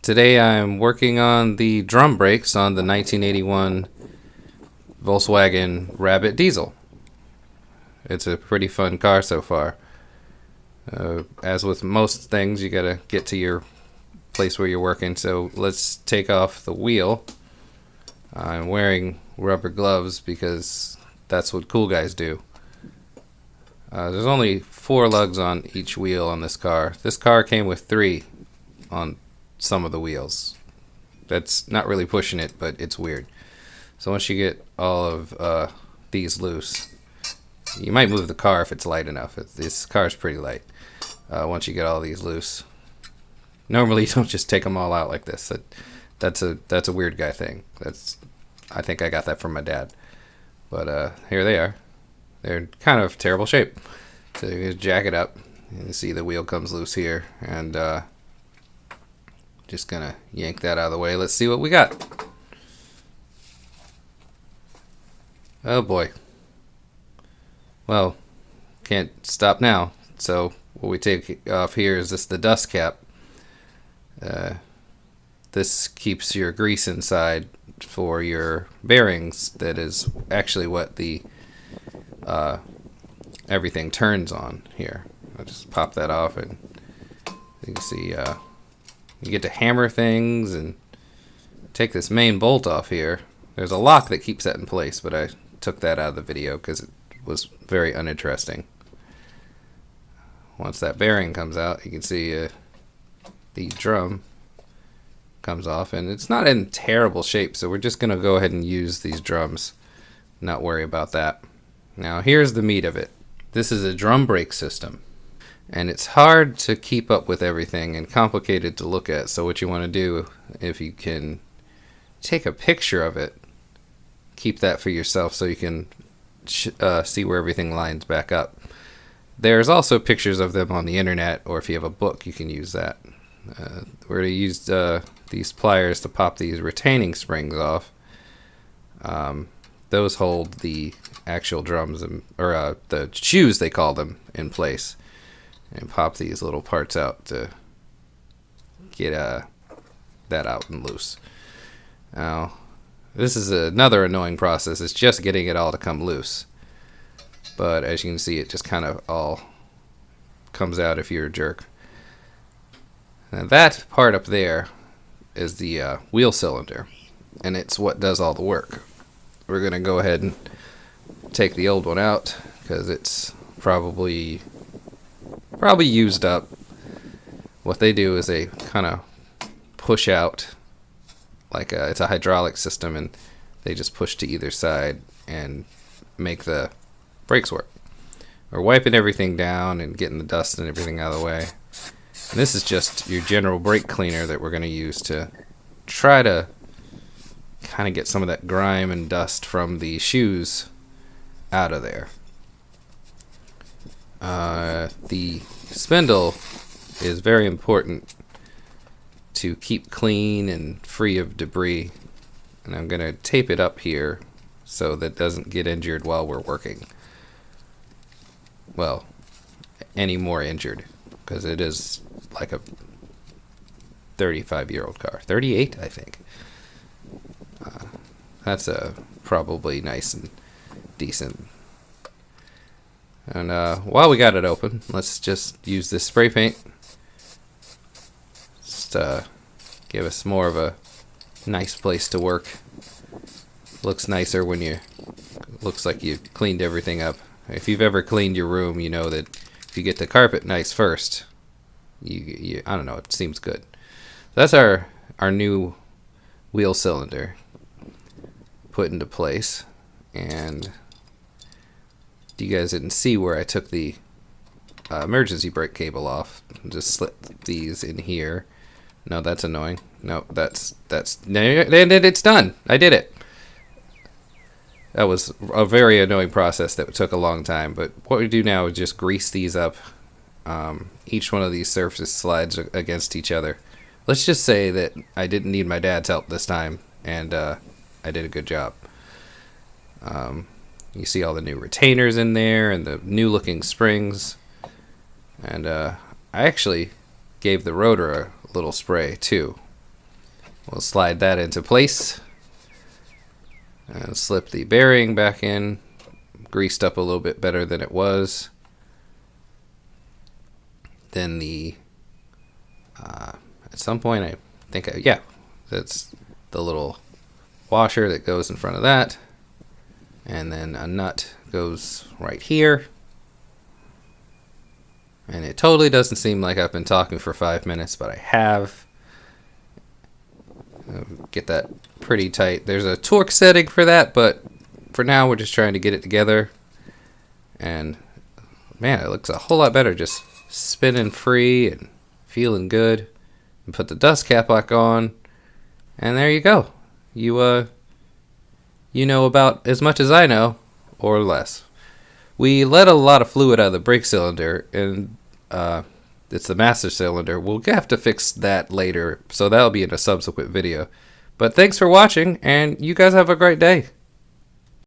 Today I'm working on the drum brakes on the 1981 Volkswagen Rabbit Diesel. It's a pretty fun car so far. As with most things, you gotta get to your place where you're working, so let's take off the wheel. I'm wearing rubber gloves because that's what cool guys do. There's only 4 lugs on each wheel on this car. This car came with 3 on some of the wheels. That's not really pushing it, but it's weird. So once you get all of these loose, you might move the car if it's light enough. This car's pretty light. Once you get all these loose, normally you don't just take them all out like this. That's a weird guy thing. I think I got that from my dad. But here they are. They're kind of terrible shape. So you just jack it up. You see the wheel comes loose here, and just gonna yank that out of the way. Let's see what we got. Oh boy. Well, can't stop now. So what we take off here is the dust cap. This keeps your grease inside for your bearings. That is actually what the everything turns on here. I'll just pop that off, and you can see you get to hammer things and take this main bolt off here. There's a lock that keeps that in place, but I took that out of the video because it was very uninteresting. Once that bearing comes out, you can see the drum comes off, and it's not in terrible shape, so we're just going to go ahead and use these drums, not worry about that. Now here's the meat of it. This is a drum brake system, and it's hard to keep up with everything and complicated to look at. So what you want to do, if you can take a picture of it, keep that for yourself so you can see where everything lines back up. There's also pictures of them on the internet, or if you have a book, you can use that. We're going to use these pliers to pop these retaining springs off. Those hold the actual drums, or the shoes they call them, in place, and pop these little parts out to get that out and loose. Now this is another annoying process. It's just getting it all to come loose, but as you can see, it just kind of all comes out if you're a jerk. Now that part up there is the wheel cylinder, and it's what does all the work. We're gonna go ahead and take the old one out because it's probably used up. What they do is they kind of push out like it's a hydraulic system, and they just push to either side and make the brakes work. We're wiping everything down and getting the dust and everything out of the way. And this is just your general brake cleaner that we're going to use to try to kind of get some of that grime and dust from the shoes out of there. The spindle is very important to keep clean and free of debris, and I'm going to tape it up here so that it doesn't get injured while we're working. Well, any more injured, because it is like a 35-year-old car. 38, I think. That's probably nice and decent. And while we got it open, let's just use this spray paint. Just give us more of a nice place to work. Looks nicer when looks like you cleaned everything up. If you've ever cleaned your room, you know that if you get the carpet nice first, I don't know, it seems good. That's our new wheel cylinder put into place, and you guys didn't see where I took the emergency brake cable off. Just slip these in here. No, that's annoying. No, it's done. I did it. That was a very annoying process that took a long time, but what we do now is just grease these up. Each one of these surfaces slides against each other. Let's just say that I didn't need my dad's help this time, and I did a good job. You see all the new retainers in there and the new looking springs, and I actually gave the rotor a little spray too. We'll slide that into place and slip the bearing back in, greased up a little bit better than it was. Then at some point I think, yeah, that's the little washer that goes in front of that. And then a nut goes right here. And it totally doesn't seem like I've been talking for 5 minutes, but I have. Get that pretty tight. There's a torque setting for that, but for now we're just trying to get it together. And man, it looks a whole lot better just spinning free and feeling good. And put the dust cap back on, and there you go. You know about as much as I know, or less. We let a lot of fluid out of the brake cylinder, and it's the master cylinder. We'll have to fix that later, so that'll be in a subsequent video. But thanks for watching, and you guys have a great day.